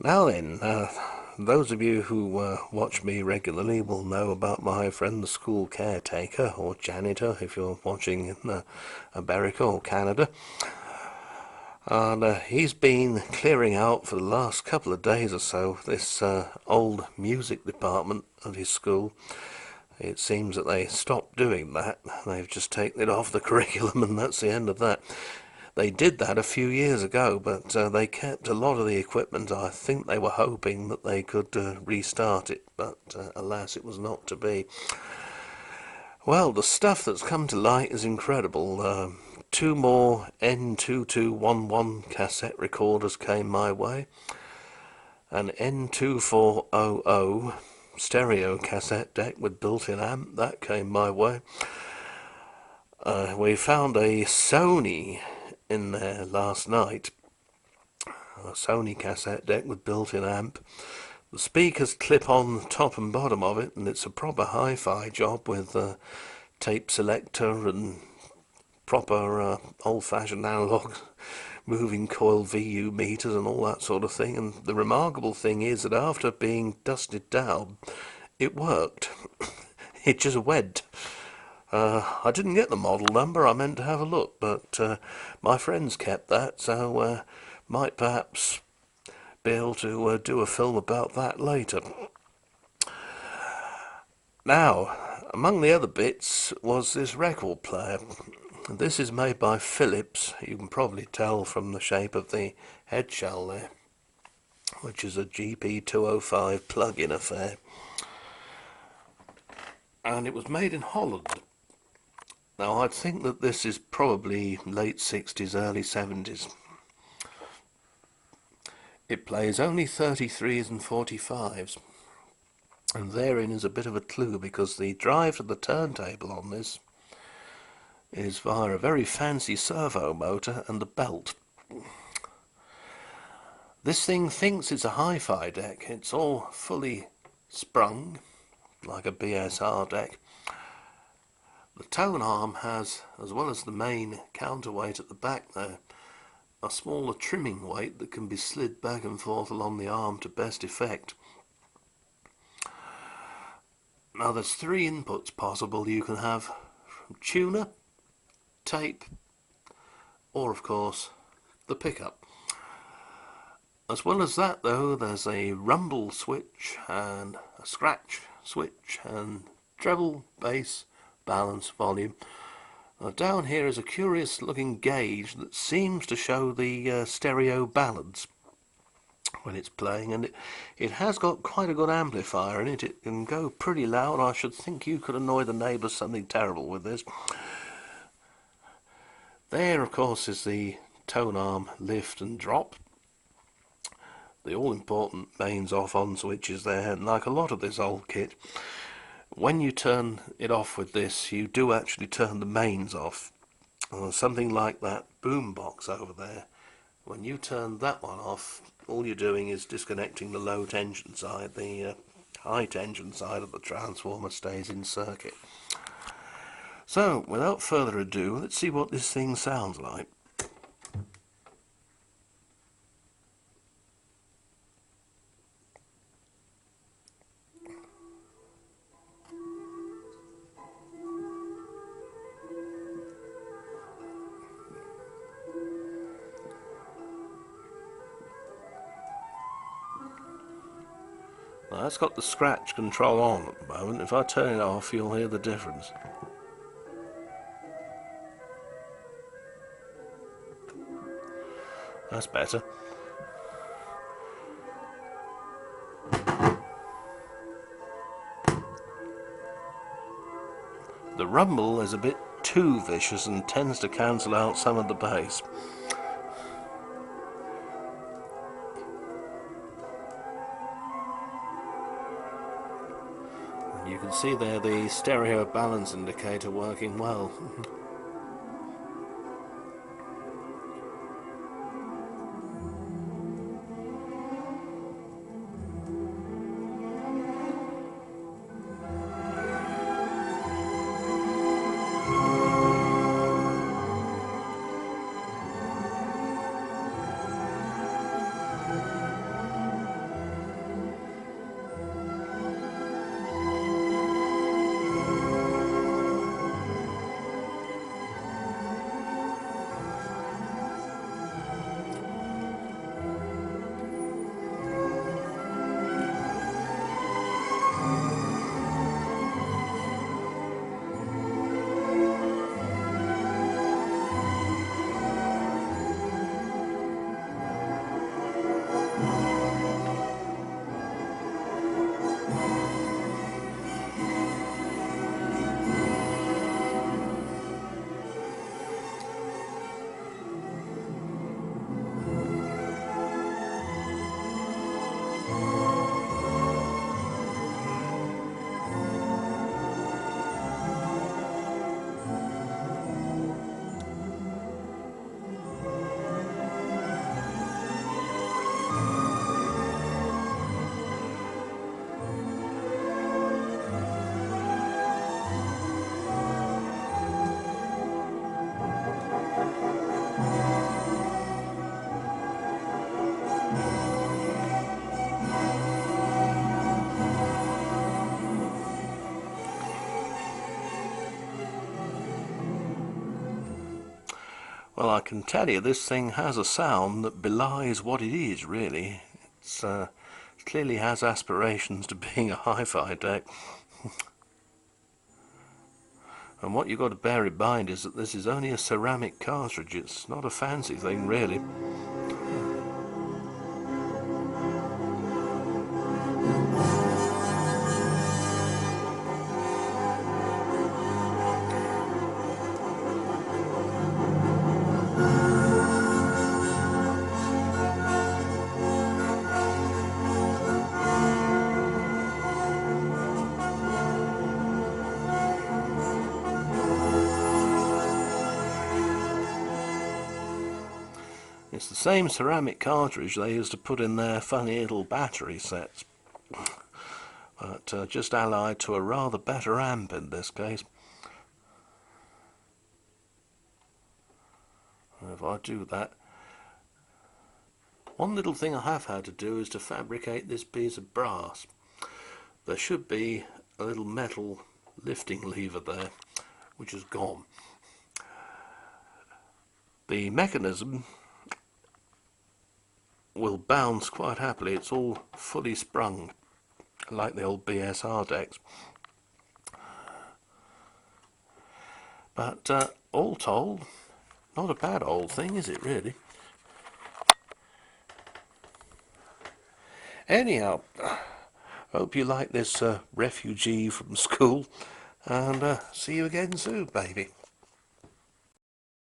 Now then, those of you who watch me regularly will know about my friend the school caretaker, or janitor if you're watching in America or Canada. And he's been clearing out for the last couple of days or so this old music department of his school. It seems that they stopped doing that. They've just taken it off the curriculum, and that's the end of that. They did that a few years ago, but they kept a lot of the equipment. I think they were hoping that they could restart it, but alas, it was not to be. Well, the stuff that's come to light is incredible. Two more N2211 cassette recorders came my way. An N2400 stereo cassette deck with built-in amp, that came my way. We found a Sony in there last night. A Sony cassette deck with built-in amp. The speakers clip on the top and bottom of it, and it's a proper hi-fi job with a tape selector and proper old-fashioned analog moving coil VU meters and all that sort of thing. And the remarkable thing is that after being dusted down, it worked. It just went. I didn't get the model number. I meant to have a look, but my friends kept that, so might perhaps be able to do a film about that later. Now, among the other bits was this record player. This is made by Philips. You can probably tell from the shape of the head shell there, which is a GP205 plug-in affair. And it was made in Holland. Now, I'd think that this is probably late 60s, early 70s. It plays only 33s and 45s. And therein is a bit of a clue, because the drive to the turntable on this is via a very fancy servo motor and a belt. This thing thinks it's a hi-fi deck. It's all fully sprung, like a BSR deck. The tone arm has, as well as the main counterweight at the back there, a smaller trimming weight that can be slid back and forth along the arm to best effect. Now there's three inputs possible. You can have from tuner, tape, or of course the pickup. As well as that though, there's a rumble switch and a scratch switch and treble, bass, balance, volume. Now down here is a curious looking gauge that seems to show the stereo balance when it's playing, and it has got quite a good amplifier in it. It can go pretty loud. I should think you could annoy the neighbours something terrible with this. There of course is the tone arm lift and drop. The all-important mains off-on switch is there, and like a lot of this old kit, when you turn it off with this, you do actually turn the mains off. Something like that boom box over there. When you turn that one off, all you're doing is disconnecting the low tension side. The high tension side of the transformer stays in circuit. So, without further ado, let's see what this thing sounds like. Now, that's got the scratch control on at the moment. If I turn it off, you'll hear the difference. That's better. The rumble is a bit too vicious and tends to cancel out some of the bass. You can see there the stereo balance indicator working well. Well, I can tell you this thing has a sound that belies what it is, really. It clearly has aspirations to being a hi-fi deck. And what you've got to bear in mind is that this is only a ceramic cartridge. It's not a fancy thing, really. It's the same ceramic cartridge they used to put in their funny little battery sets, but just allied to a rather better amp in this case. If I do that, one little thing I have had to do is to fabricate this piece of brass. There should be a little metal lifting lever there, which is gone. The mechanism will bounce quite happily. It's all fully sprung, like the old BSR decks. But all told, not a bad old thing, is it really? Anyhow, hope you like this refugee from school, and see you again soon, baby.